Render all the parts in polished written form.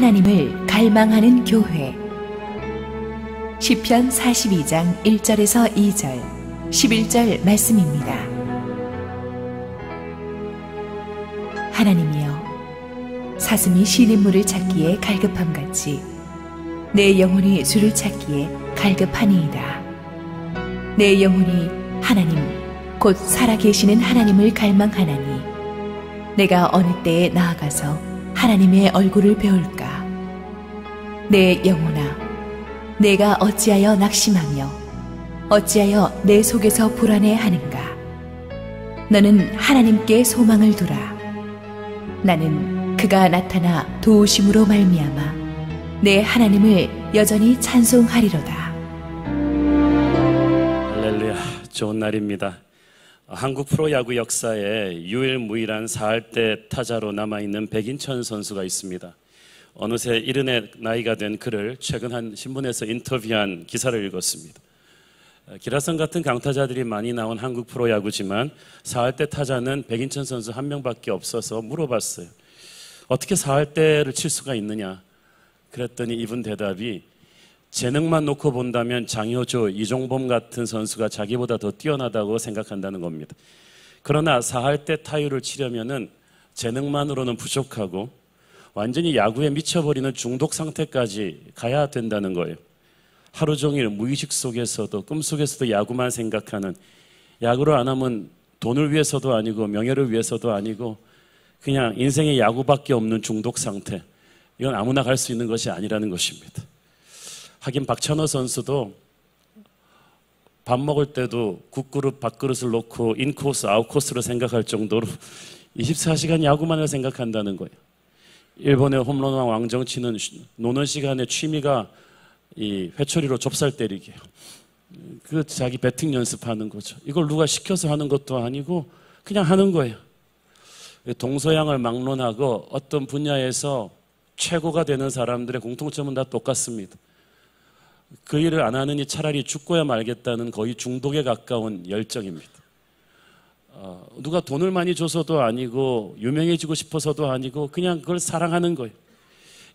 하나님을 갈망하는 교회. 시편 42장 1절에서 2절, 11절 말씀입니다. 하나님이여, 사슴이 쉬는 물을 찾기에 갈급함같이 내 영혼이 주를 찾기에 갈급하니이다. 내 영혼이 하나님, 곧 살아계시는 하나님을 갈망하나니 내가 어느 때에 나아가서 하나님의 얼굴을 배울까? 내 영혼아, 내가 어찌하여 낙심하며 어찌하여 내 속에서 불안해하는가? 너는 하나님께 소망을 두라. 나는 그가 나타나 도우심으로 말미암아 내 하나님을 여전히 찬송하리로다. 할렐루야, 좋은 날입니다. 한국 프로야구 역사에 유일무이한 4할대 타자로 남아있는 백인천 선수가 있습니다. 어느새 70의 나이가 된 그를 최근 한 신문에서 인터뷰한 기사를 읽었습니다. 기라성 같은 강타자들이 많이 나온 한국 프로야구지만 4할대 타자는 백인천 선수 한 명밖에 없어서 물어봤어요. 어떻게 4할대를 칠 수가 있느냐? 그랬더니 이분 대답이, 재능만 놓고 본다면 장효조, 이종범 같은 선수가 자기보다 더 뛰어나다고 생각한다는 겁니다. 그러나 4할대 타율을 치려면은 재능만으로는 부족하고 완전히 야구에 미쳐버리는 중독 상태까지 가야 된다는 거예요. 하루 종일 무의식 속에서도 꿈속에서도 야구만 생각하는, 야구를 안 하면 돈을 위해서도 아니고 명예를 위해서도 아니고 그냥 인생에 야구밖에 없는 중독 상태. 이건 아무나 갈 수 있는 것이 아니라는 것입니다. 하긴 박찬호 선수도 밥 먹을 때도 국그릇 밥그릇을 놓고 인코스 아웃코스로 생각할 정도로 24시간 야구만을 생각한다는 거예요. 일본의 홈런왕 왕정치는 노는 시간에 취미가 이 회초리로 좁쌀 때리기예요. 그 자기 배팅 연습하는 거죠. 이걸 누가 시켜서 하는 것도 아니고 그냥 하는 거예요. 동서양을 막론하고 어떤 분야에서 최고가 되는 사람들의 공통점은 다 똑같습니다. 그 일을 안 하느니 차라리 죽고야 말겠다는 거의 중독에 가까운 열정입니다. 누가 돈을 많이 줘서도 아니고 유명해지고 싶어서도 아니고 그냥 그걸 사랑하는 거예요.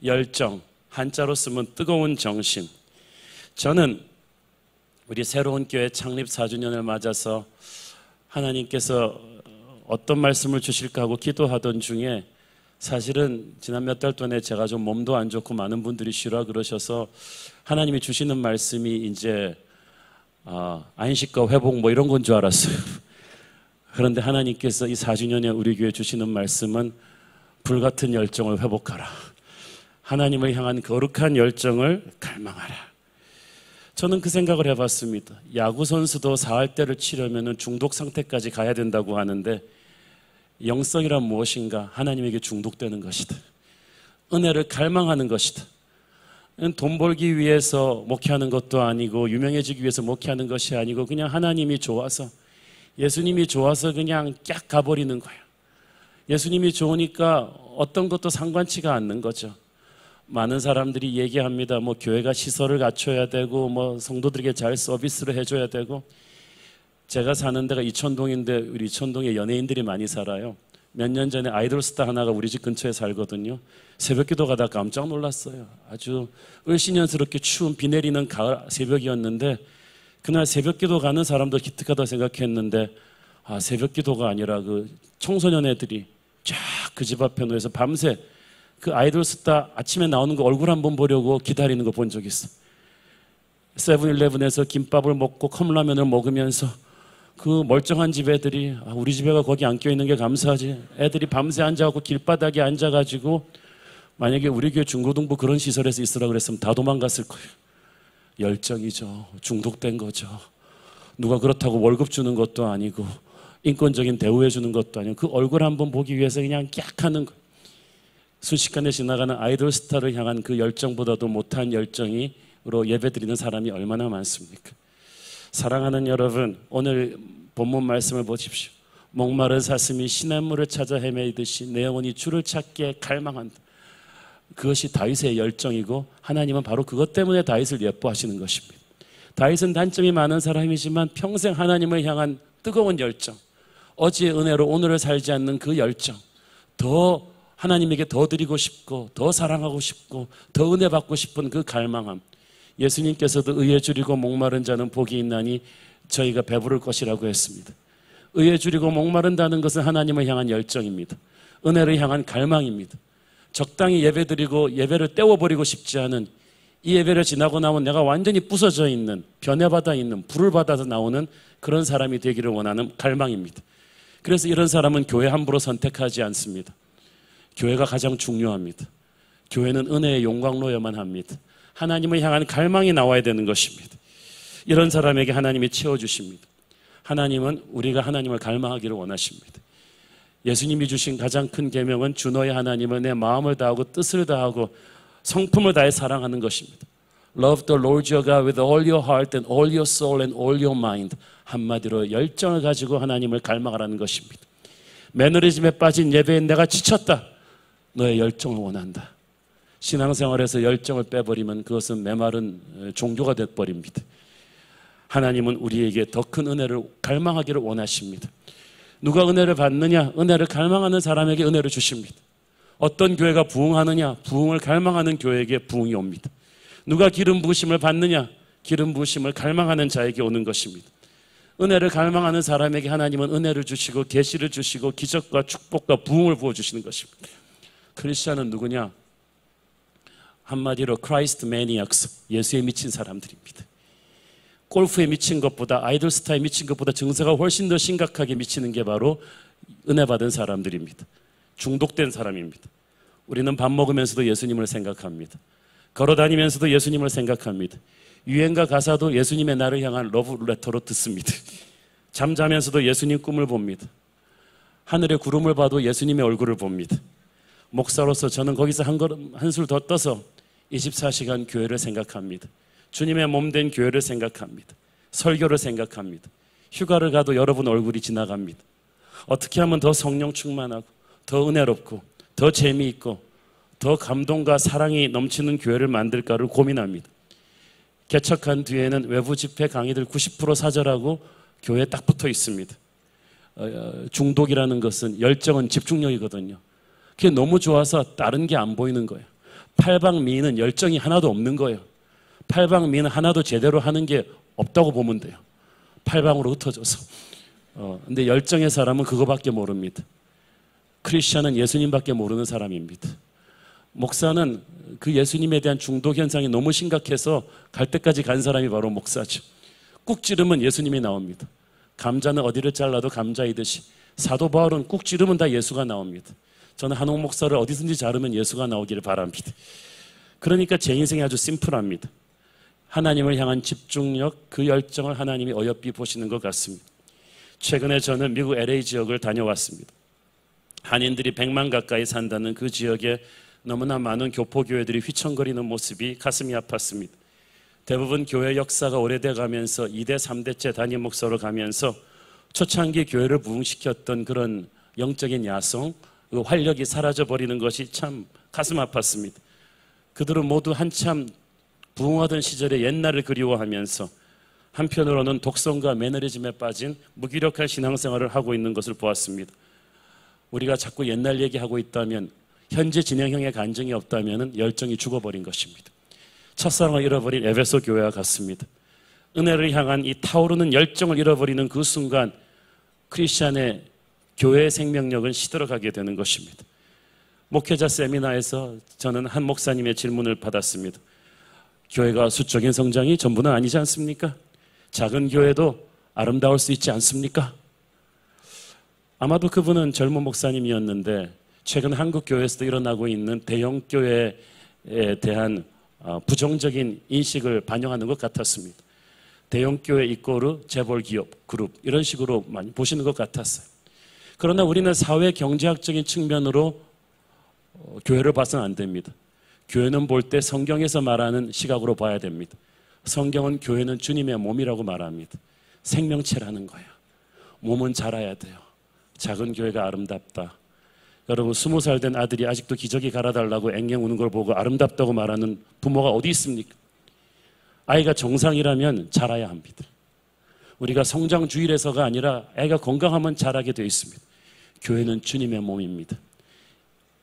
열정, 한자로 쓰면 뜨거운 정신. 저는 우리 새로운 교회 창립 4주년을 맞아서 하나님께서 어떤 말씀을 주실까 하고 기도하던 중에, 사실은 지난 몇 달 동안에 제가 좀 몸도 안 좋고 많은 분들이 쉬라 그러셔서 하나님이 주시는 말씀이 이제 안식과 회복 뭐 이런 건 줄 알았어요. 그런데 하나님께서 이 4주년에 우리 교회 주시는 말씀은 불같은 열정을 회복하라. 하나님을 향한 거룩한 열정을 갈망하라. 저는 그 생각을 해봤습니다. 야구 선수도 4할대를 치려면 중독 상태까지 가야 된다고 하는데, 영성이란 무엇인가? 하나님에게 중독되는 것이다. 은혜를 갈망하는 것이다. 돈 벌기 위해서 목회하는 것도 아니고 유명해지기 위해서 목회하는 것이 아니고 그냥 하나님이 좋아서, 예수님이 좋아서 그냥 깍 가버리는 거예요. 예수님이 좋으니까 어떤 것도 상관치가 않는 거죠. 많은 사람들이 얘기합니다. 뭐 교회가 시설을 갖춰야 되고 뭐 성도들에게 잘 서비스를 해줘야 되고. 제가 사는 데가 이천동인데 우리 이천동에 연예인들이 많이 살아요. 몇 년 전에 아이돌 스타 하나가 우리 집 근처에 살거든요. 새벽기도 가다 깜짝 놀랐어요. 아주 을씨년스럽게 추운 비 내리는 가을 새벽이었는데 그날 새벽기도 가는 사람도 기특하다 생각했는데, 새벽기도가 아니라 그 청소년 애들이 쫙 그 집 앞에 놓여서 밤새 그 아이돌 스타 아침에 나오는 거 얼굴 한번 보려고 기다리는 거 본 적 있어. 세븐일레븐에서 김밥을 먹고 컵라면을 먹으면서 그 멀쩡한 집 애들이, 우리 집애가 거기 안 껴있는 게 감사하지. 애들이 밤새 앉아갖고 길바닥에 앉아가지고, 만약에 우리 교회 중고등부 그런 시설에서 있으라 그랬으면 다 도망갔을 거예요. 열정이죠. 중독된 거죠. 누가 그렇다고 월급 주는 것도 아니고 인권적인 대우해 주는 것도 아니고 그 얼굴 한번 보기 위해서 그냥 깍 하는 거예요. 순식간에 지나가는 아이돌 스타를 향한 그 열정보다도 못한 열정으로 예배드리는 사람이 얼마나 많습니까? 사랑하는 여러분, 오늘 본문 말씀을 보십시오. 목마른 사슴이 시냇물을 찾아 헤매이듯이 내 영혼이 주를 찾기에 갈망한다. 그것이 다윗의 열정이고 하나님은 바로 그것 때문에 다윗을 예뻐하시는 것입니다. 다윗은 단점이 많은 사람이지만 평생 하나님을 향한 뜨거운 열정, 어제의 은혜로 오늘을 살지 않는 그 열정, 더 하나님에게 더 드리고 싶고 더 사랑하고 싶고 더 은혜 받고 싶은 그 갈망함. 예수님께서도 의에 줄이고 목마른 자는 복이 있나니 저희가 배부를 것이라고 했습니다. 의에 줄이고 목마른다는 것은 하나님을 향한 열정입니다. 은혜를 향한 갈망입니다. 적당히 예배드리고 예배를 때워버리고 싶지 않은, 이 예배를 지나고 나면 내가 완전히 부서져 있는, 변해받아 있는, 불을 받아서 나오는 그런 사람이 되기를 원하는 갈망입니다. 그래서 이런 사람은 교회 함부로 선택하지 않습니다. 교회가 가장 중요합니다. 교회는 은혜의 용광로여만 합니다. 하나님을 향한 갈망이 나와야 되는 것입니다. 이런 사람에게 하나님이 채워주십니다. 하나님은 우리가 하나님을 갈망하기를 원하십니다. 예수님이 주신 가장 큰 계명은 주 너의 하나님을 내 마음을 다하고 뜻을 다하고 성품을 다해 사랑하는 것입니다. Love the Lord your God with all your heart and all your soul and all your mind. 한마디로 열정을 가지고 하나님을 갈망하라는 것입니다. 매너리즘에 빠진 예배에 내가 지쳤다. 너의 열정을 원한다. 신앙생활에서 열정을 빼버리면 그것은 메마른 종교가 되어버립니다. 하나님은 우리에게 더 큰 은혜를 갈망하기를 원하십니다. 누가 은혜를 받느냐? 은혜를 갈망하는 사람에게 은혜를 주십니다. 어떤 교회가 부흥하느냐? 부흥을 갈망하는 교회에게 부흥이 옵니다. 누가 기름 부으심을 받느냐? 기름 부으심을 갈망하는 자에게 오는 것입니다. 은혜를 갈망하는 사람에게 하나님은 은혜를 주시고 계시를 주시고 기적과 축복과 부흥을 부어주시는 것입니다. 크리스천은 누구냐? 한마디로 크라이스트 매니악스, 예수에 미친 사람들입니다. 골프에 미친 것보다, 아이돌 스타에 미친 것보다 증세가 훨씬 더 심각하게 미치는 게 바로 은혜 받은 사람들입니다. 중독된 사람입니다. 우리는 밥 먹으면서도 예수님을 생각합니다. 걸어 다니면서도 예수님을 생각합니다. 유행가 가사도 예수님의 나를 향한 러브레터로 듣습니다. 잠자면서도 예수님 꿈을 봅니다. 하늘의 구름을 봐도 예수님의 얼굴을 봅니다. 목사로서 저는 거기서 한술 더 떠서 24시간 교회를 생각합니다. 주님의 몸된 교회를 생각합니다. 설교를 생각합니다. 휴가를 가도 여러분 얼굴이 지나갑니다. 어떻게 하면 더 성령 충만하고 더 은혜롭고 더 재미있고 더 감동과 사랑이 넘치는 교회를 만들까를 고민합니다. 개척한 뒤에는 외부 집회 강의들 90% 사절하고 교회에 딱 붙어 있습니다. 중독이라는 것은, 열정은 집중력이거든요. 그게 너무 좋아서 다른 게 안 보이는 거예요. 팔방미인은 열정이 하나도 없는 거예요. 팔방미인은 하나도 제대로 하는 게 없다고 보면 돼요. 팔방으로 흩어져서. 근데 열정의 사람은 그거밖에 모릅니다. 크리스천은 예수님밖에 모르는 사람입니다. 목사는 그 예수님에 대한 중독 현상이 너무 심각해서 갈 때까지 간 사람이 바로 목사죠. 꾹 찌르면 예수님이 나옵니다. 감자는 어디를 잘라도 감자이듯이 사도 바울은 꾹 찌르면 다 예수가 나옵니다. 저는 한옥 목사를 어디든지 자르면 예수가 나오기를 바랍니다. 그러니까 제 인생이 아주 심플합니다. 하나님을 향한 집중력, 그 열정을 하나님이 어여삐 보시는 것 같습니다. 최근에 저는 미국 LA 지역을 다녀왔습니다. 한인들이 100만 가까이 산다는 그 지역에 너무나 많은 교포교회들이 휘청거리는 모습이 가슴이 아팠습니다. 대부분 교회 역사가 오래돼 가면서 2대, 3대째 담임 목사로 가면서 초창기 교회를 부흥시켰던 그런 영적인 야성, 그 활력이 사라져버리는 것이 참 가슴 아팠습니다. 그들은 모두 한참 부흥하던 시절의 옛날을 그리워하면서 한편으로는 독성과 매너리즘에 빠진 무기력한 신앙생활을 하고 있는 것을 보았습니다. 우리가 자꾸 옛날 얘기하고 있다면, 현재 진행형의 간증이 없다면 열정이 죽어버린 것입니다. 첫사랑을 잃어버린 에베소 교회와 같습니다. 은혜를 향한 이 타오르는 열정을 잃어버리는 그 순간 크리스찬의 교회의 생명력은 시들어가게 되는 것입니다. 목회자 세미나에서 저는 한 목사님의 질문을 받았습니다. 교회가 수적인 성장이 전부는 아니지 않습니까? 작은 교회도 아름다울 수 있지 않습니까? 아마도 그분은 젊은 목사님이었는데 최근 한국 교회에서도 일어나고 있는 대형 교회에 대한 부정적인 인식을 반영하는 것 같았습니다. 대형 교회 이꼬르 재벌 기업 그룹 이런 식으로 많이 보시는 것 같았어요. 그러나 우리는 사회 경제학적인 측면으로 교회를 봐서는 안 됩니다. 교회는 볼 때 성경에서 말하는 시각으로 봐야 됩니다. 성경은 교회는 주님의 몸이라고 말합니다. 생명체라는 거예요. 몸은 자라야 돼요. 작은 교회가 아름답다. 여러분 20살 된 아들이 아직도 기저귀 갈아달라고 앵앵 우는 걸 보고 아름답다고 말하는 부모가 어디 있습니까? 아이가 정상이라면 자라야 합니다. 우리가 성장주의라서가 아니라 애가 건강하면 자라게 되어 있습니다. 교회는 주님의 몸입니다.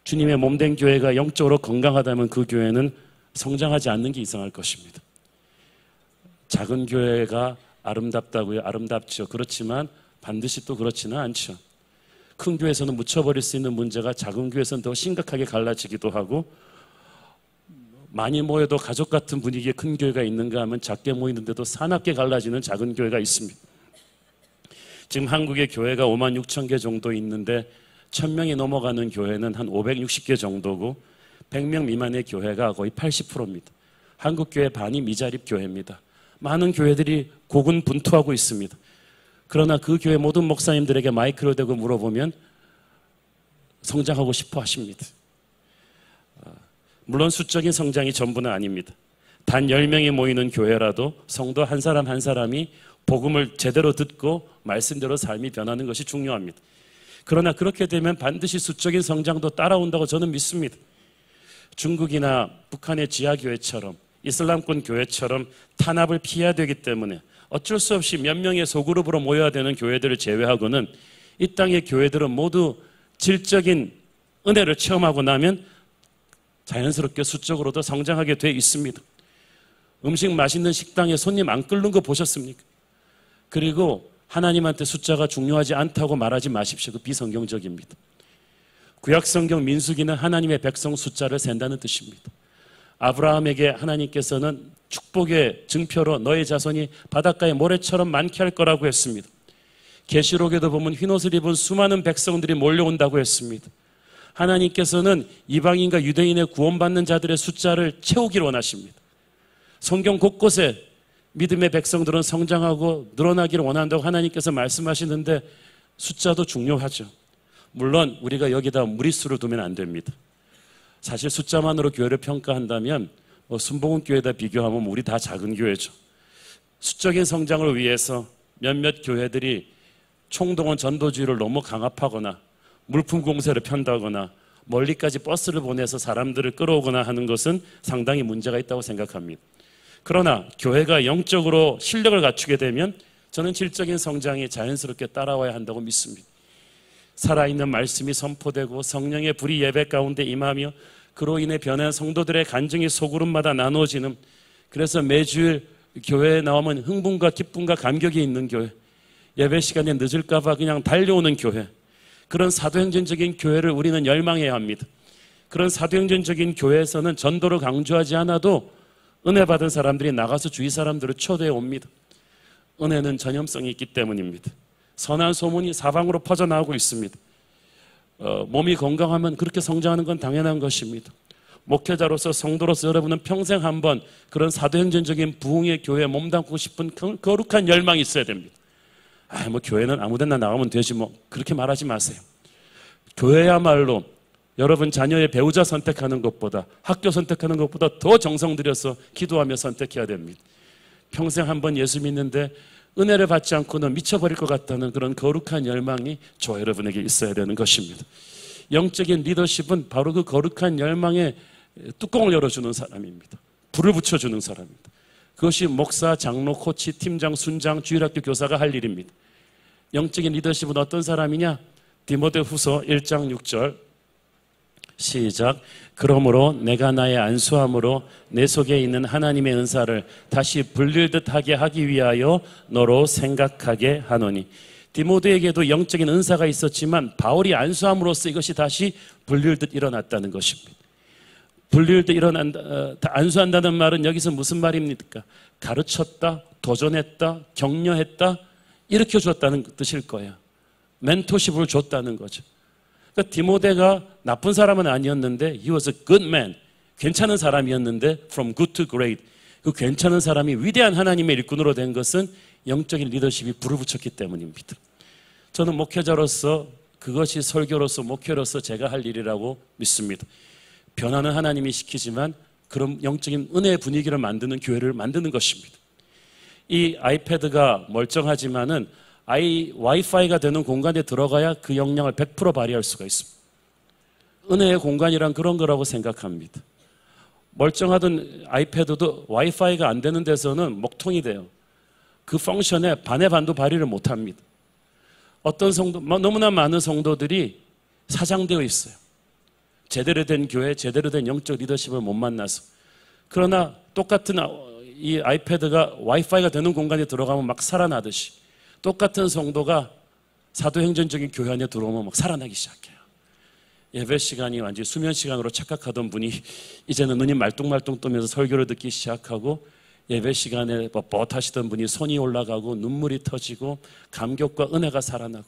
주님의 몸된 교회가 영적으로 건강하다면 그 교회는 성장하지 않는 게 이상할 것입니다. 작은 교회가 아름답다고요? 아름답죠. 그렇지만 반드시 또 그렇지는 않죠. 큰 교회에서는 묻혀버릴 수 있는 문제가 작은 교회에서는 더 심각하게 갈라지기도 하고, 많이 모여도 가족 같은 분위기의 큰 교회가 있는가 하면 작게 모이는데도 사납게 갈라지는 작은 교회가 있습니다. 지금 한국의 교회가 5만 6천 개 정도 있는데 1000명이 넘어가는 교회는 한 560개 정도고 100명 미만의 교회가 거의 80%입니다. 한국 교회 반이 미자립 교회입니다. 많은 교회들이 고군분투하고 있습니다. 그러나 그 교회 모든 목사님들에게 마이크를 대고 물어보면 성장하고 싶어 하십니다. 물론 수적인 성장이 전부는 아닙니다. 단 10명이 모이는 교회라도 성도 한 사람 한 사람이 복음을 제대로 듣고 말씀대로 삶이 변하는 것이 중요합니다. 그러나 그렇게 되면 반드시 수적인 성장도 따라온다고 저는 믿습니다. 중국이나 북한의 지하교회처럼 이슬람권 교회처럼 탄압을 피해야 되기 때문에 어쩔 수 없이 몇 명의 소그룹으로 모여야 되는 교회들을 제외하고는 이 땅의 교회들은 모두 질적인 은혜를 체험하고 나면 자연스럽게 수적으로도 성장하게 돼 있습니다. 음식 맛있는 식당에 손님 안 끓는 거 보셨습니까? 그리고 하나님한테 숫자가 중요하지 않다고 말하지 마십시오. 그 비성경적입니다. 구약성경 민수기는 하나님의 백성 숫자를 센다는 뜻입니다. 아브라함에게 하나님께서는 축복의 증표로 너의 자손이 바닷가의 모래처럼 많게 할 거라고 했습니다. 계시록에도 보면 흰옷을 입은 수많은 백성들이 몰려온다고 했습니다. 하나님께서는 이방인과 유대인의 구원받는 자들의 숫자를 채우기를 원하십니다. 성경 곳곳에 믿음의 백성들은 성장하고 늘어나기를 원한다고 하나님께서 말씀하시는데 숫자도 중요하죠. 물론 우리가 여기다 무리수를 두면 안 됩니다. 사실 숫자만으로 교회를 평가한다면 순복음 교회에다 비교하면 우리 다 작은 교회죠. 수적인 성장을 위해서 몇몇 교회들이 총동원 전도주의를 너무 강압하거나 물품 공세를 편다거나 멀리까지 버스를 보내서 사람들을 끌어오거나 하는 것은 상당히 문제가 있다고 생각합니다. 그러나 교회가 영적으로 실력을 갖추게 되면 저는 질적인 성장이 자연스럽게 따라와야 한다고 믿습니다. 살아있는 말씀이 선포되고 성령의 불이 예배 가운데 임하며 그로 인해 변한 성도들의 간증이 소그룹마다 나누어지는, 그래서 매주일 교회에 나오면 흥분과 기쁨과 감격이 있는 교회, 예배 시간에 늦을까 봐 그냥 달려오는 교회, 그런 사도행전적인 교회를 우리는 열망해야 합니다. 그런 사도행전적인 교회에서는 전도를 강조하지 않아도 은혜 받은 사람들이 나가서 주위 사람들을 초대해 옵니다. 은혜는 전염성이 있기 때문입니다. 선한 소문이 사방으로 퍼져나오고 있습니다. 몸이 건강하면 그렇게 성장하는 건 당연한 것입니다. 목회자로서 성도로서 여러분은 평생 한번 그런 사도행전적인 부흥의 교회에 몸담고 싶은 거룩한 열망이 있어야 됩니다. 교회는 아무데나 나가면 되지 그렇게 말하지 마세요. 교회야말로 여러분 자녀의 배우자 선택하는 것보다, 학교 선택하는 것보다 더 정성 들여서 기도하며 선택해야 됩니다. 평생 한번 예수 믿는데 은혜를 받지 않고는 미쳐버릴 것 같다는 그런 거룩한 열망이 저와 여러분에게 있어야 되는 것입니다. 영적인 리더십은 바로 그 거룩한 열망에 뚜껑을 열어주는 사람입니다. 불을 붙여주는 사람입니다. 그것이 목사, 장로, 코치, 팀장, 순장, 주일학교 교사가 할 일입니다. 영적인 리더십은 어떤 사람이냐? 디모데후서 1장 6절 시작. 그러므로 내가 나의 안수함으로 내 속에 있는 하나님의 은사를 다시 불릴 듯하게 하기 위하여 너로 생각하게 하노니. 디모데에게도 영적인 은사가 있었지만 바울이 안수함으로써 이것이 다시 불릴 듯 일어났다는 것입니다. 불릴 듯 안수한다는 말은 여기서 무슨 말입니까? 가르쳤다, 도전했다, 격려했다, 일으켜줬다는 뜻일 거예요. 멘토십을 줬다는 거죠. 그러니까 디모데가 나쁜 사람은 아니었는데 he was a good man, 괜찮은 사람이었는데 from good to great, 그 괜찮은 사람이 위대한 하나님의 일꾼으로 된 것은 영적인 리더십이 불을 붙였기 때문입니다. 저는 목회자로서 그것이 설교로서 목회로서 제가 할 일이라고 믿습니다. 변화는 하나님이 시키지만 그런 영적인 은혜의 분위기를 만드는 교회를 만드는 것입니다. 이 아이패드가 멀쩡하지만은 와이파이가 되는 공간에 들어가야 그 역량을 100% 발휘할 수가 있습니다. 은혜의 공간이란 그런 거라고 생각합니다. 멀쩡하던 아이패드도 와이파이가 안 되는 데서는 먹통이 돼요. 그 펑션에 반의 반도 발휘를 못합니다. 어떤 성도, 너무나 많은 성도들이 사장되어 있어요. 제대로 된 교회, 제대로 된 영적 리더십을 못 만나서. 그러나 똑같은 이 아이패드가 와이파이가 되는 공간에 들어가면 막 살아나듯이 똑같은 성도가 사도행전적인 교회 안에 들어오면 막 살아나기 시작해요. 예배 시간이 완전히 수면 시간으로 착각하던 분이 이제는 눈이 말똥말똥 뜨면서 설교를 듣기 시작하고, 예배 시간에 뻣뻣하시던 분이 손이 올라가고 눈물이 터지고 감격과 은혜가 살아나고,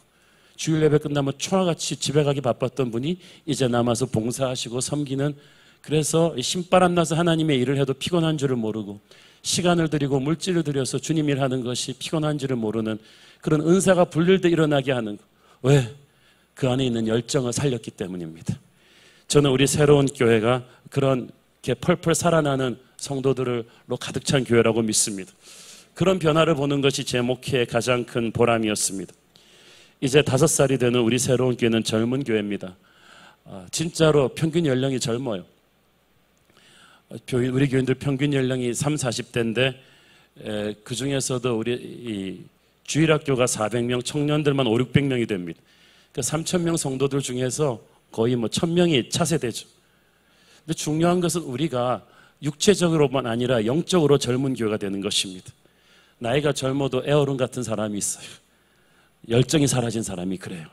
주일 예배 끝나면 초나같이 집에 가기 바빴던 분이 이제 남아서 봉사하시고 섬기는, 그래서 신바람 나서 하나님의 일을 해도 피곤한 줄을 모르고 시간을 들이고 물질을 들여서 주님 일하는 것이 피곤한 줄을 모르는 그런 은사가 불릴 때 일어나게 하는 거. 왜? 그 안에 있는 열정을 살렸기 때문입니다. 저는 우리 새로운 교회가 그런 게 펄펄 살아나는 성도들로 가득 찬 교회라고 믿습니다. 그런 변화를 보는 것이 제 목회의 가장 큰 보람이었습니다. 이제 5살이 되는 우리 새로운 교회는 젊은 교회입니다. 진짜로 평균 연령이 젊어요. 우리 교인들 평균 연령이 30, 40대인데 그 중에서도 우리 주일학교가 400명, 청년들만 5, 600명이 됩니다. 그 3,000명 성도들 중에서 거의 1,000명이 차세대죠. 근데 중요한 것은 우리가 육체적으로만 아니라 영적으로 젊은 교회가 되는 것입니다. 나이가 젊어도 애어른 같은 사람이 있어요. 열정이 사라진 사람이 그래요.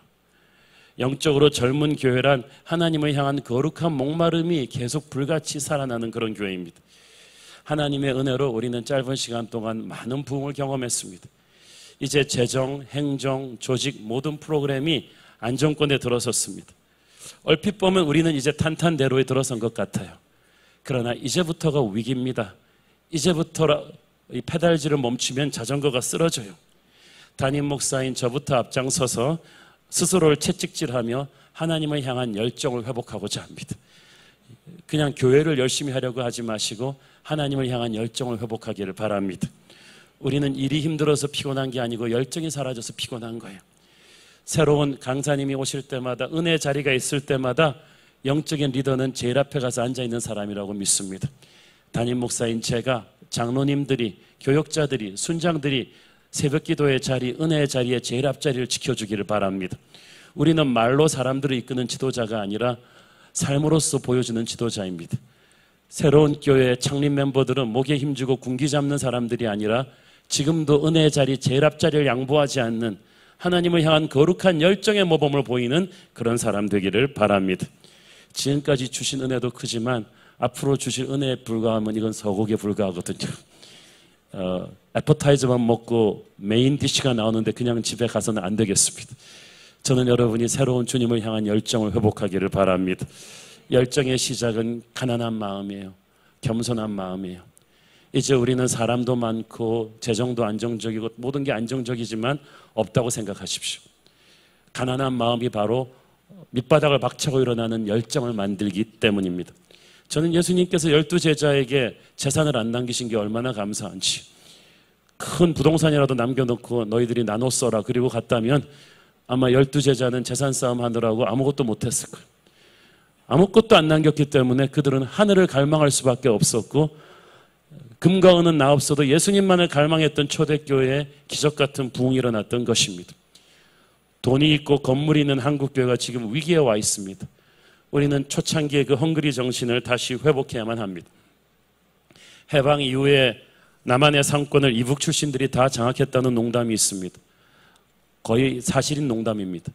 영적으로 젊은 교회란 하나님을 향한 거룩한 목마름이 계속 불같이 살아나는 그런 교회입니다. 하나님의 은혜로 우리는 짧은 시간 동안 많은 부흥을 경험했습니다. 이제 재정, 행정, 조직 모든 프로그램이 안정권에 들어섰습니다. 얼핏 보면 우리는 이제 탄탄대로에 들어선 것 같아요. 그러나 이제부터가 위기입니다. 이제부터 이 페달질을 멈추면 자전거가 쓰러져요. 담임 목사인 저부터 앞장서서 스스로를 채찍질하며 하나님을 향한 열정을 회복하고자 합니다. 그냥 교회를 열심히 하려고 하지 마시고 하나님을 향한 열정을 회복하기를 바랍니다. 우리는 일이 힘들어서 피곤한 게 아니고 열정이 사라져서 피곤한 거예요. 새로운 강사님이 오실 때마다, 은혜 자리가 있을 때마다 영적인 리더는 제일 앞에 가서 앉아있는 사람이라고 믿습니다. 담임 목사인 제가, 장로님들이, 교역자들이, 순장들이 새벽기도의 자리, 은혜의 자리에 제일 앞자리를 지켜주기를 바랍니다. 우리는 말로 사람들을 이끄는 지도자가 아니라 삶으로서 보여주는 지도자입니다. 새로운 교회의 창립 멤버들은 목에 힘주고 군기 잡는 사람들이 아니라 지금도 은혜의 자리, 제일 앞자리를 양보하지 않는 하나님을 향한 거룩한 열정의 모범을 보이는 그런 사람 되기를 바랍니다. 지금까지 주신 은혜도 크지만 앞으로 주실 은혜에 불과하면 이건 서곡에 불과하거든요. 애퍼타이저만 먹고 메인 디쉬가 나오는데 그냥 집에 가서는 안 되겠습니다. 저는 여러분이 새로운 주님을 향한 열정을 회복하기를 바랍니다. 열정의 시작은 가난한 마음이에요. 겸손한 마음이에요. 이제 우리는 사람도 많고 재정도 안정적이고 모든 게 안정적이지만 없다고 생각하십시오. 가난한 마음이 바로 밑바닥을 박차고 일어나는 열정을 만들기 때문입니다. 저는 예수님께서 12제자에게 재산을 안 남기신 게 얼마나 감사한지, 큰 부동산이라도 남겨놓고 너희들이 나눠 써라 그리고 갔다면 아마 12제자는 재산 싸움 하느라고 아무것도 못했을 거예요. 아무것도 안 남겼기 때문에 그들은 하늘을 갈망할 수밖에 없었고, 금과 은은 나 없어도 예수님만을 갈망했던 초대교회에 기적같은 부흥이 일어났던 것입니다. 돈이 있고 건물이 있는 한국교회가 지금 위기에 와 있습니다. 우리는 초창기의 그 헝그리 정신을 다시 회복해야만 합니다. 해방 이후에 남한의 상권을 이북 출신들이 다 장악했다는 농담이 있습니다. 거의 사실인 농담입니다.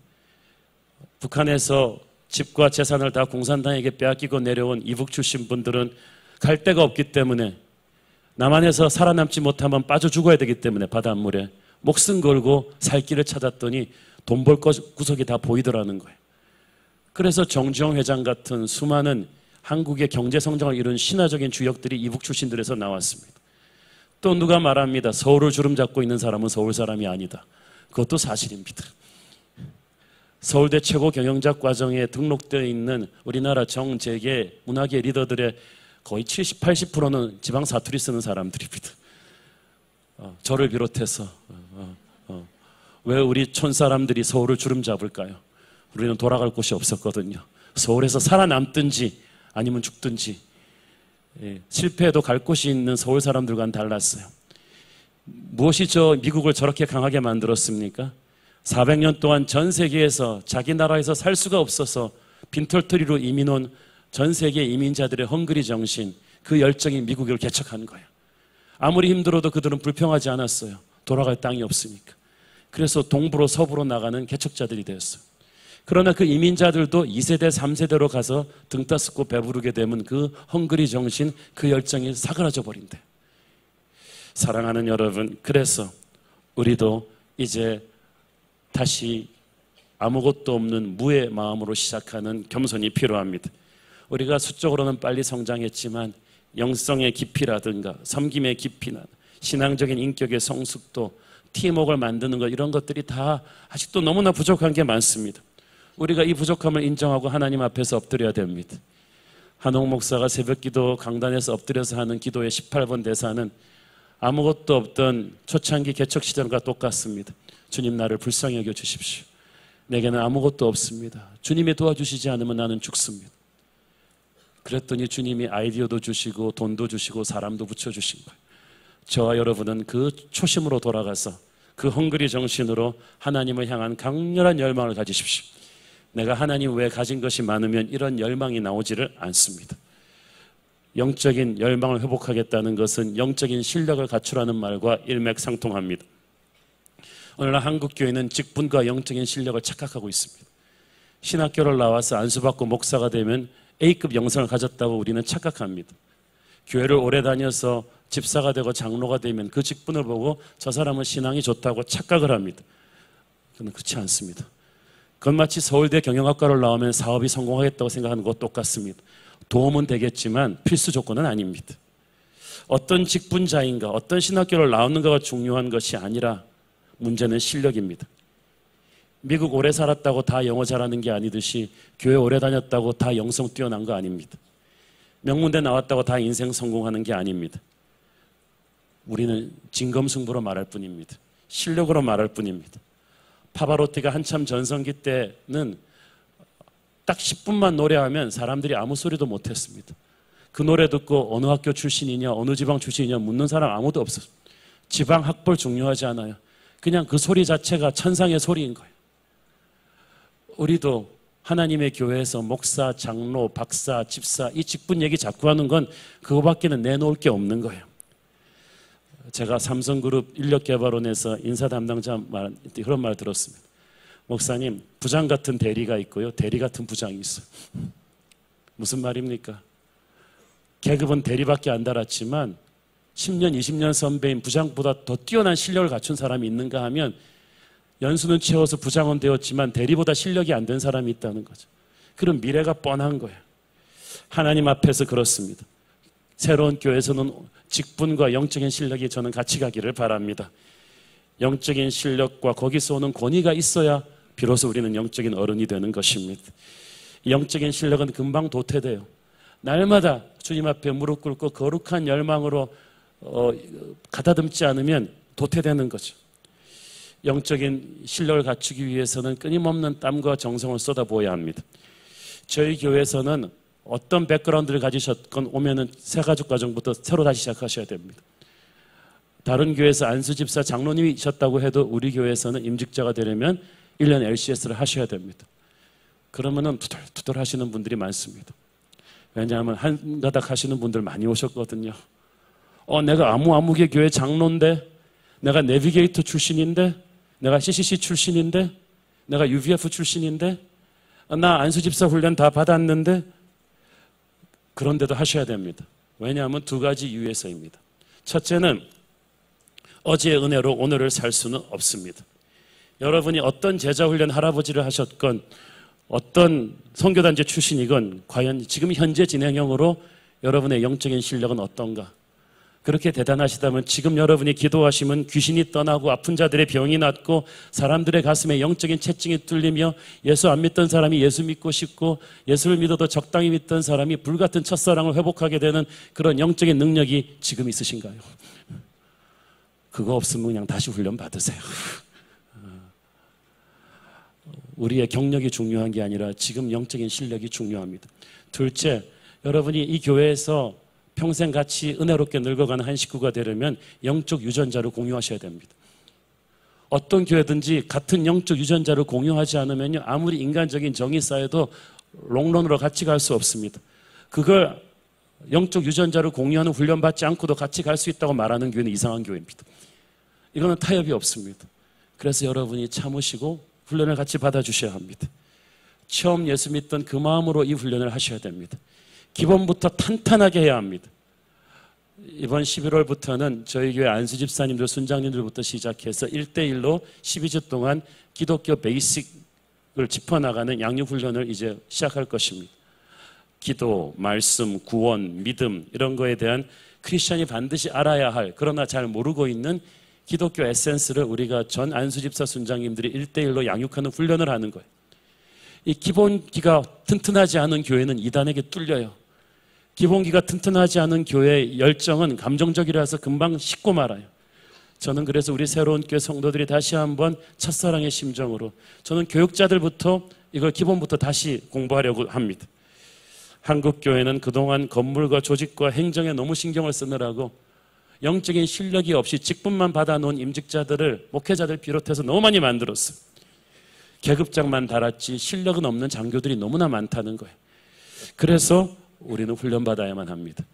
북한에서 집과 재산을 다 공산당에게 빼앗기고 내려온 이북 출신 분들은 갈 데가 없기 때문에, 남한에서 살아남지 못하면 빠져 죽어야 되기 때문에 바닷물에 목숨 걸고 살 길을 찾았더니 돈 벌 구석이 다 보이더라는 거예요. 그래서 정주영 회장 같은 수많은 한국의 경제 성장을 이룬 신화적인 주역들이 이북 출신들에서 나왔습니다. 또 누가 말합니다. 서울을 주름 잡고 있는 사람은 서울 사람이 아니다. 그것도 사실입니다. 서울대 최고 경영자 과정에 등록되어 있는 우리나라 정재계 문화계 리더들의 거의 70, 80%는 지방 사투리 쓰는 사람들입니다. 저를 비롯해서 왜 우리 촌 사람들이 서울을 주름 잡을까요? 우리는 돌아갈 곳이 없었거든요. 서울에서 살아남든지 아니면 죽든지, 실패해도 갈 곳이 있는 서울 사람들과는 달랐어요. 무엇이 미국을 저렇게 강하게 만들었습니까? 400년 동안 전 세계에서 자기 나라에서 살 수가 없어서 빈털터리로 이민 온 전 세계 이민자들의 헝그리 정신, 그 열정이 미국을 개척한 거예요. 아무리 힘들어도 그들은 불평하지 않았어요. 돌아갈 땅이 없으니까. 그래서 동부로 서부로 나가는 개척자들이 되었어요. 그러나 그 이민자들도 2세대, 3세대로 가서 등 따스고 배부르게 되면 그 헝그리 정신, 그 열정이 사그라져 버린대. 사랑하는 여러분, 그래서 우리도 이제 다시 아무것도 없는 무의 마음으로 시작하는 겸손이 필요합니다. 우리가 수적으로는 빨리 성장했지만 영성의 깊이라든가 섬김의 깊이나 신앙적인 인격의 성숙도, 팀워크를 만드는 것, 이런 것들이 다 아직도 너무나 부족한 게 많습니다. 우리가 이 부족함을 인정하고 하나님 앞에서 엎드려야 됩니다. 한옥 목사가 새벽기도 강단에서 엎드려서 하는 기도의 18번 대사는 아무것도 없던 초창기 개척 시절과 똑같습니다. 주님, 나를 불쌍히 여겨 주십시오. 내게는 아무것도 없습니다. 주님이 도와주시지 않으면 나는 죽습니다. 그랬더니 주님이 아이디어도 주시고 돈도 주시고 사람도 붙여주신 거예요. 저와 여러분은 그 초심으로 돌아가서 그 헝그리 정신으로 하나님을 향한 강렬한 열망을 가지십시오. 내가 하나님 외에 가진 것이 많으면 이런 열망이 나오지를 않습니다. 영적인 열망을 회복하겠다는 것은 영적인 실력을 갖추라는 말과 일맥상통합니다. 오늘날 한국교회는 직분과 영적인 실력을 착각하고 있습니다. 신학교를 나와서 안수받고 목사가 되면 A급 영성을 가졌다고 우리는 착각합니다. 교회를 오래 다녀서 집사가 되고 장로가 되면 그 직분을 보고 저 사람은 신앙이 좋다고 착각을 합니다. 그런데 그렇지 않습니다. 그건 마치 서울대 경영학과를 나오면 사업이 성공하겠다고 생각하는 것과 똑같습니다. 도움은 되겠지만 필수 조건은 아닙니다. 어떤 직분자인가, 어떤 신학교를 나오는가가 중요한 것이 아니라 문제는 실력입니다. 미국 오래 살았다고 다 영어 잘하는 게 아니듯이 교회 오래 다녔다고 다 영성 뛰어난 거 아닙니다. 명문대 나왔다고 다 인생 성공하는 게 아닙니다. 우리는 진검승부로 말할 뿐입니다. 실력으로 말할 뿐입니다. 파바로티가 한참 전성기 때는 딱 10분만 노래하면 사람들이 아무 소리도 못했습니다. 그 노래 듣고 어느 학교 출신이냐, 어느 지방 출신이냐 묻는 사람 아무도 없었어요. 지방 학벌 중요하지 않아요. 그냥 그 소리 자체가 천상의 소리인 거예요. 우리도 하나님의 교회에서 목사, 장로, 박사, 집사 이 직분 얘기 자꾸 하는 건 그거밖에는 내놓을 게 없는 거예요. 제가 삼성그룹 인력개발원에서 인사 담당자 말, 그런 말 들었습니다. 목사님, 부장 같은 대리가 있고요, 대리 같은 부장이 있어요. 무슨 말입니까? 계급은 대리밖에 안 달았지만 10년, 20년 선배인 부장보다 더 뛰어난 실력을 갖춘 사람이 있는가 하면 연수는 채워서 부장은 되었지만 대리보다 실력이 안 된 사람이 있다는 거죠. 그런 미래가 뻔한 거예요. 하나님 앞에서 그렇습니다. 새로운 교회에서는 직분과 영적인 실력이 저는 같이 가기를 바랍니다. 영적인 실력과 거기서 오는 권위가 있어야 비로소 우리는 영적인 어른이 되는 것입니다. 영적인 실력은 금방 도태돼요. 날마다 주님 앞에 무릎 꿇고 거룩한 열망으로 가다듬지 않으면 도태되는 거죠. 영적인 실력을 갖추기 위해서는 끊임없는 땀과 정성을 쏟아부어야 합니다. 저희 교회에서는 어떤 백그라운드를 가지셨건 오면은 새가족 가정부터 새로 다시 시작하셔야 됩니다. 다른 교회에서 안수집사 장로님이셨다고 해도 우리 교회에서는 임직자가 되려면 1년 LCS를 하셔야 됩니다. 그러면은 투덜투덜 하시는 분들이 많습니다. 왜냐하면 한 가닥 하시는 분들 많이 오셨거든요. 내가 아무개 교회 장로인데, 내가 내비게이터 출신인데, 내가 CCC 출신인데, 내가 UVF 출신인데, 나 안수집사 훈련 다 받았는데, 그런데도 하셔야 됩니다. 왜냐하면 두 가지 이유에서입니다. 첫째는 어제의 은혜로 오늘을 살 수는 없습니다. 여러분이 어떤 제자훈련 할아버지를 하셨건 어떤 선교단체 출신이건 과연 지금 현재 진행형으로 여러분의 영적인 실력은 어떤가? 그렇게 대단하시다면 지금 여러분이 기도하시면 귀신이 떠나고 아픈 자들의 병이 낫고 사람들의 가슴에 영적인 채증이 뚫리며 예수 안 믿던 사람이 예수 믿고 싶고 예수를 믿어도 적당히 믿던 사람이 불같은 첫사랑을 회복하게 되는 그런 영적인 능력이 지금 있으신가요? 그거 없으면 그냥 다시 훈련 받으세요. 우리의 경력이 중요한 게 아니라 지금 영적인 실력이 중요합니다. 둘째, 여러분이 이 교회에서 평생 같이 은혜롭게 늙어가는 한 식구가 되려면 영적 유전자를 공유하셔야 됩니다. 어떤 교회든지 같은 영적 유전자를 공유하지 않으면요, 아무리 인간적인 정이 쌓여도 롱런으로 같이 갈 수 없습니다. 그걸 영적 유전자를 공유하는 훈련받지 않고도 같이 갈 수 있다고 말하는 교회는 이상한 교회입니다. 이거는 타협이 없습니다. 그래서 여러분이 참으시고 훈련을 같이 받아주셔야 합니다. 처음 예수 믿던 그 마음으로 이 훈련을 하셔야 됩니다. 기본부터 탄탄하게 해야 합니다. 이번 11월부터는 저희 교회 안수 집사님들, 순장님들부터 시작해서 1대1로 12주 동안 기독교 베이직을 짚어나가는 양육훈련을 이제 시작할 것입니다. 기도, 말씀, 구원, 믿음 이런 거에 대한 크리스천이 반드시 알아야 할, 그러나 잘 모르고 있는 기독교 에센스를 우리가 전 안수집사 순장님들이 1대1로 양육하는 훈련을 하는 거예요. 이 기본기가 튼튼하지 않은 교회는 이단에게 뚫려요. 기본기가 튼튼하지 않은 교회의 열정은 감정적이라서 금방 식고 말아요. 저는 그래서 우리 새로운 교회 성도들이 다시 한번 첫사랑의 심정으로, 저는 교육자들부터 이걸 기본부터 다시 공부하려고 합니다. 한국 교회는 그동안 건물과 조직과 행정에 너무 신경을 쓰느라고 영적인 실력이 없이 직분만 받아놓은 임직자들을, 목회자들 비롯해서 너무 많이 만들었어요. 계급장만 달았지 실력은 없는 장교들이 너무나 많다는 거예요. 그래서 우리는 훈련받아야만 합니다.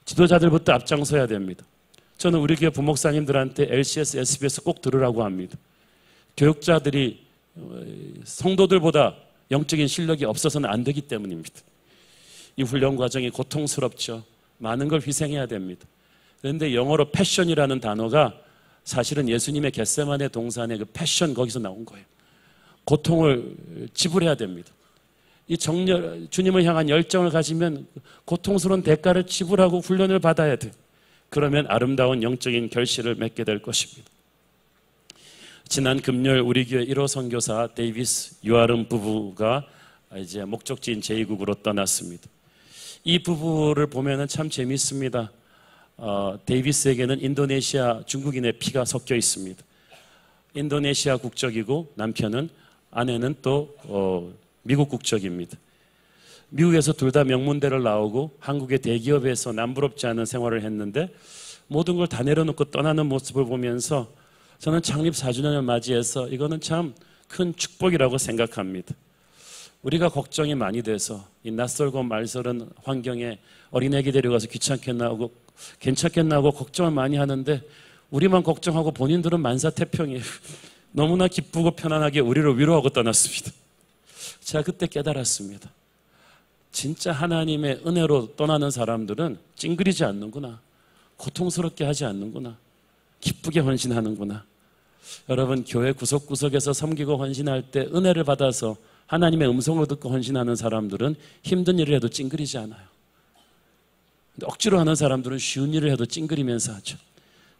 지도자들부터 앞장서야 됩니다. 저는 우리 교회 부목사님들한테 LCS, SBS 꼭 들으라고 합니다. 교육자들이 성도들보다 영적인 실력이 없어서는 안 되기 때문입니다. 이 훈련 과정이 고통스럽죠. 많은 걸 희생해야 됩니다. 그런데 영어로 패션이라는 단어가 사실은 예수님의 겟세마네 동산의 그 패션, 거기서 나온 거예요. 고통을 지불해야 됩니다. 이 주님을 향한 열정을 가지면 고통스러운 대가를 지불하고 훈련을 받아야 돼요. 그러면 아름다운 영적인 결실을 맺게 될 것입니다. 지난 금요일 우리 교회 1호 선교사 데이비스 유아름 부부가 이제 목적지인 제2국으로 떠났습니다. 이 부부를 보면은 참 재미있습니다. 데이비스에게는 인도네시아 중국인의 피가 섞여 있습니다. 인도네시아 국적이고 남편은, 아내는 또 미국 국적입니다. 미국에서 둘 다 명문대를 나오고 한국의 대기업에서 남부럽지 않은 생활을 했는데 모든 걸 다 내려놓고 떠나는 모습을 보면서 저는 창립 4주년을 맞이해서 이거는 참 큰 축복이라고 생각합니다. 우리가 걱정이 많이 돼서 이 낯설고 말설은 환경에 어린애기 데려가서 귀찮겠나 하고 괜찮겠나 하고 걱정을 많이 하는데 우리만 걱정하고 본인들은 만사태평이에요. 너무나 기쁘고 편안하게 우리를 위로하고 떠났습니다. 제가 그때 깨달았습니다. 진짜 하나님의 은혜로 떠나는 사람들은 찡그리지 않는구나. 고통스럽게 하지 않는구나. 기쁘게 헌신하는구나. 여러분, 교회 구석구석에서 섬기고 헌신할 때 은혜를 받아서 하나님의 음성을 듣고 헌신하는 사람들은 힘든 일을 해도 찡그리지 않아요. 근데 억지로 하는 사람들은 쉬운 일을 해도 찡그리면서 하죠.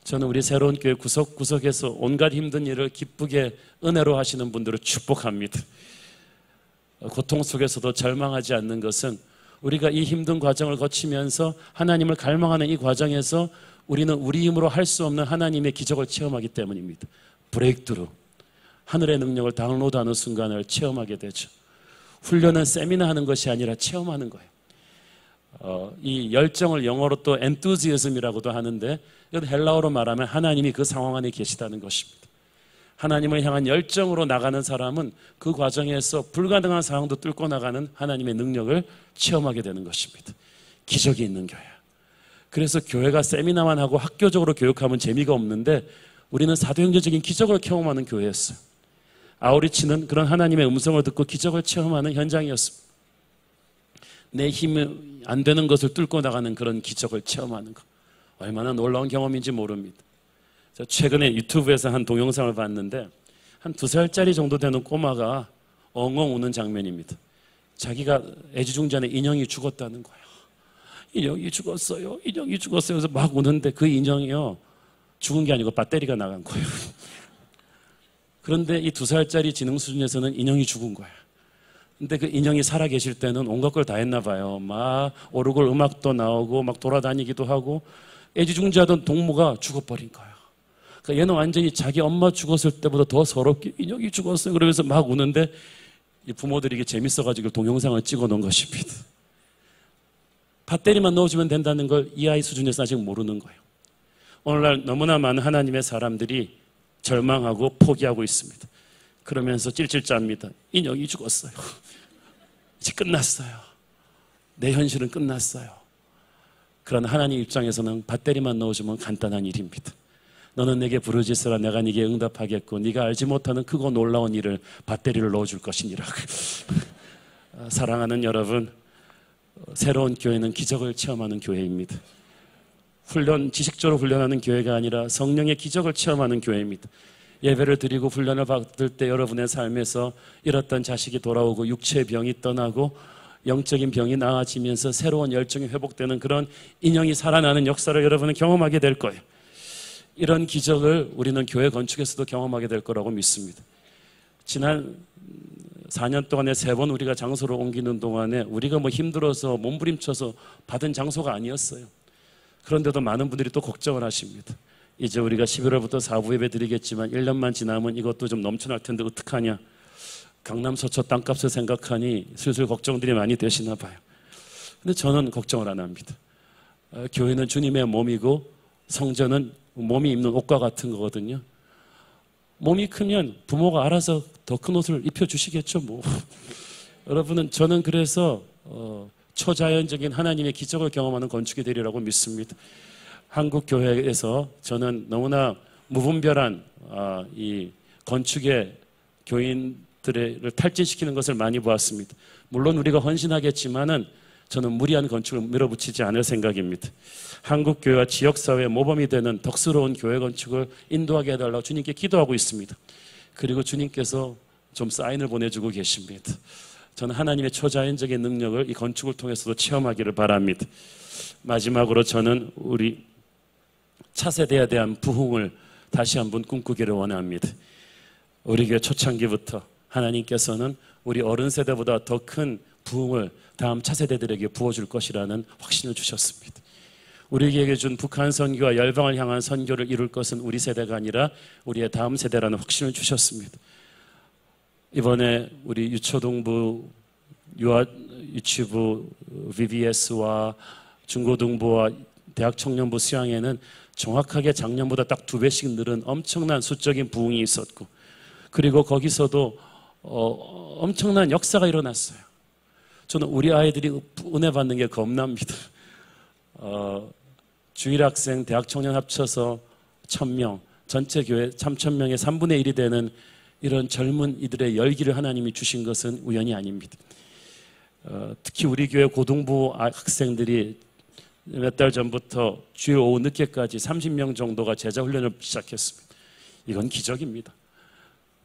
저는 우리 새로운 교회 구석구석에서 온갖 힘든 일을 기쁘게 은혜로 하시는 분들을 축복합니다. 고통 속에서도 절망하지 않는 것은 우리가 이 힘든 과정을 거치면서 하나님을 갈망하는 이 과정에서 우리는 우리 힘으로 할 수 없는 하나님의 기적을 체험하기 때문입니다. 브레이크트루, 하늘의 능력을 다운로드하는 순간을 체험하게 되죠. 훈련은 세미나 하는 것이 아니라 체험하는 거예요. 이 열정을 영어로 또 enthusiasm이라고도 하는데 이건 헬라어로 말하면 하나님이 그 상황 안에 계시다는 것입니다. 하나님을 향한 열정으로 나가는 사람은 그 과정에서 불가능한 상황도 뚫고 나가는 하나님의 능력을 체험하게 되는 것입니다. 기적이 있는 교회. 그래서 교회가 세미나만 하고 학교적으로 교육하면 재미가 없는데 우리는 사도행전적인 기적을 경험하는 교회였어요. 아우리치는 그런 하나님의 음성을 듣고 기적을 체험하는 현장이었습니다. 내 힘이 안 되는 것을 뚫고 나가는 그런 기적을 체험하는 것. 얼마나 놀라운 경험인지 모릅니다. 최근에 유튜브에서 한 동영상을 봤는데 한 2살짜리 정도 되는 꼬마가 엉엉 우는 장면입니다. 자기가 애지중지하는 인형이 죽었다는 거예요. 인형이 죽었어요. 인형이 죽었어요. 그래서 막 우는데 그 인형이요, 죽은 게 아니고 배터리가 나간 거예요. 그런데 이 2살짜리 지능 수준에서는 인형이 죽은 거예요. 근데 그 인형이 살아계실 때는 온갖 걸 다 했나 봐요. 막 오르골 음악도 나오고 막 돌아다니기도 하고 애지중지하던 동무가 죽어버린 거예요. 그러니까 얘는 완전히 자기 엄마 죽었을 때보다 더 서럽게 인형이 죽었어요. 그러면서 막 우는데 이 부모들이 이게 재밌어가지고 동영상을 찍어 놓은 것입니다. 배터리만 넣어주면 된다는 걸 이 아이 수준에서 아직 모르는 거예요. 오늘날 너무나 많은 하나님의 사람들이 절망하고 포기하고 있습니다. 그러면서 찔찔 짭니다. 인형이 죽었어요. 이제 끝났어요. 내 현실은 끝났어요. 그러나 하나님 입장에서는 배터리만 넣어주면 간단한 일입니다. 너는 내게 부르짖으라 내가 네게 응답하겠고 네가 알지 못하는 크고 놀라운 일을 배터리를 넣어줄 것이니라. 사랑하는 여러분, 새로운 교회는 기적을 체험하는 교회입니다. 지식적으로 훈련하는 교회가 아니라 성령의 기적을 체험하는 교회입니다. 예배를 드리고 훈련을 받을 때 여러분의 삶에서 잃었던 자식이 돌아오고 육체의 병이 떠나고 영적인 병이 나아지면서 새로운 열정이 회복되는 그런 인형이 살아나는 역사를 여러분은 경험하게 될 거예요. 이런 기적을 우리는 교회 건축에서도 경험하게 될 거라고 믿습니다. 지난 4년 동안에 3번 우리가 장소를 옮기는 동안에 우리가 힘들어서 몸부림쳐서 받은 장소가 아니었어요. 그런데도 많은 분들이 또 걱정을 하십니다. 이제 우리가 11월부터 4부 예배 드리겠지만 1년만 지나면 이것도 좀 넘쳐날 텐데 어떡하냐. 강남 서초 땅값을 생각하니 슬슬 걱정들이 많이 되시나 봐요. 근데 저는 걱정을 안 합니다. 교회는 주님의 몸이고 성전은 몸이 입는 옷과 같은 거거든요. 몸이 크면 부모가 알아서 더 큰 옷을 입혀주시겠죠 뭐. 여러분은 저는 그래서 초자연적인 하나님의 기적을 경험하는 건축이 되리라고 믿습니다. 한국 교회에서 저는 너무나 무분별한 이 건축의 교인들을 탈진시키는 것을 많이 보았습니다. 물론 우리가 헌신하겠지만은 저는 무리한 건축을 밀어붙이지 않을 생각입니다. 한국 교회와 지역 사회의 모범이 되는 덕스러운 교회 건축을 인도하게 해달라고 주님께 기도하고 있습니다. 그리고 주님께서 좀 사인을 보내주고 계십니다. 저는 하나님의 초자연적인 능력을 이 건축을 통해서도 체험하기를 바랍니다. 마지막으로 저는 우리 차세대에 대한 부흥을 다시 한번 꿈꾸기를 원합니다. 우리 교회 초창기부터 하나님께서는 우리 어른 세대보다 더 큰 부흥을 다음 차세대들에게 부어줄 것이라는 확신을 주셨습니다. 우리에게 준 북한 선교와 열방을 향한 선교를 이룰 것은 우리 세대가 아니라 우리의 다음 세대라는 확신을 주셨습니다. 이번에 우리 유초등부, 유치부, VBS와 중고등부와 대학 청년부 수양회는 정확하게 작년보다 딱 2배씩 늘은 엄청난 수적인 부흥이 있었고, 그리고 거기서도 엄청난 역사가 일어났어요. 저는 우리 아이들이 은혜 받는 게 겁납니다. 주일학생, 대학 청년 합쳐서 1000명, 전체 교회 3000명의 3분의 1이 되는 이런 젊은 이들의 열기를 하나님이 주신 것은 우연이 아닙니다. 특히 우리 교회 고등부 학생들이 몇 달 전부터 주일 오후 늦게까지 30명 정도가 제자 훈련을 시작했습니다. 이건 기적입니다.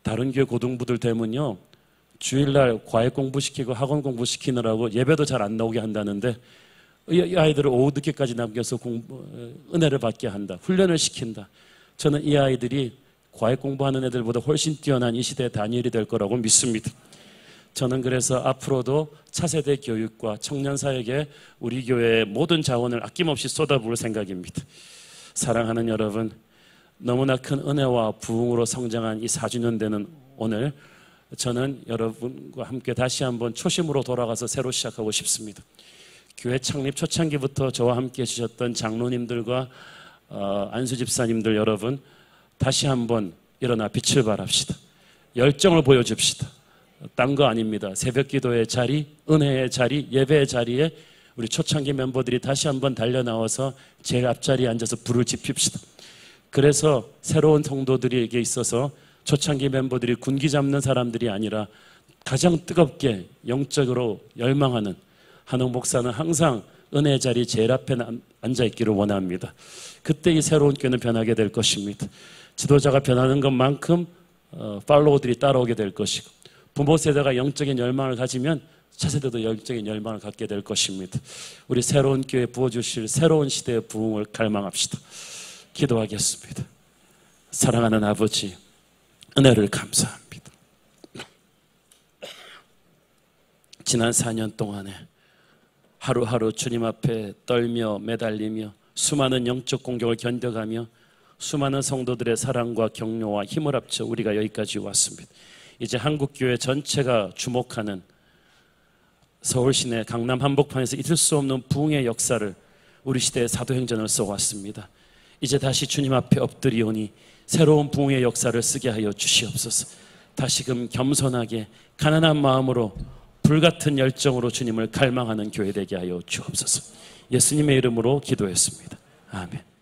다른 교회 고등부들 되면요, 주일날 과외 공부시키고 학원 공부시키느라고 예배도 잘 안 나오게 한다는데 이 아이들을 오후 늦게까지 남겨서 은혜를 받게 한다, 훈련을 시킨다. 저는 이 아이들이 과외 공부하는 애들보다 훨씬 뛰어난 이 시대의 다니엘이 될 거라고 믿습니다. 저는 그래서 앞으로도 차세대 교육과 청년사역에 우리 교회의 모든 자원을 아낌없이 쏟아부을 생각입니다. 사랑하는 여러분, 너무나 큰 은혜와 부흥으로 성장한 이 4주년 되는 오늘, 저는 여러분과 함께 다시 한번 초심으로 돌아가서 새로 시작하고 싶습니다. 교회 창립 초창기부터 저와 함께 해주셨던 장로님들과 안수 집사님들 여러분, 다시 한번 일어나 빛을 발합시다. 열정을 보여줍시다. 딴 거 아닙니다. 새벽 기도의 자리, 은혜의 자리, 예배의 자리에 우리 초창기 멤버들이 다시 한번 달려나와서 제 앞자리에 앉아서 불을 지핍시다. 그래서 새로운 성도들에게 있어서 초창기 멤버들이 군기 잡는 사람들이 아니라 가장 뜨겁게 영적으로 열망하는 한옥 목사는 항상 은혜의 자리 제일 앞에 앉아있기를 원합니다. 그때 이 새로운 교회는 변하게 될 것입니다. 지도자가 변하는 것만큼 팔로워들이 따라오게 될 것이고, 부모 세대가 영적인 열망을 가지면 차세대도 영적인 열망을 갖게 될 것입니다. 우리 새로운 교회 부어주실 새로운 시대의 부흥을 갈망합시다. 기도하겠습니다. 사랑하는 아버지, 은혜를 감사합니다. 지난 4년 동안에 하루하루 주님 앞에 떨며 매달리며 수많은 영적 공격을 견뎌가며 수많은 성도들의 사랑과 격려와 힘을 합쳐 우리가 여기까지 왔습니다. 이제 한국교회 전체가 주목하는 서울 시내 강남 한복판에서 잊을 수 없는 부흥의 역사를 우리 시대의 사도행전을 써왔습니다. 이제 다시 주님 앞에 엎드리오니 새로운 부흥의 역사를 쓰게 하여 주시옵소서. 다시금 겸손하게 가난한 마음으로 불같은 열정으로 주님을 갈망하는 교회 되게 하여 주옵소서. 예수님의 이름으로 기도했습니다. 아멘.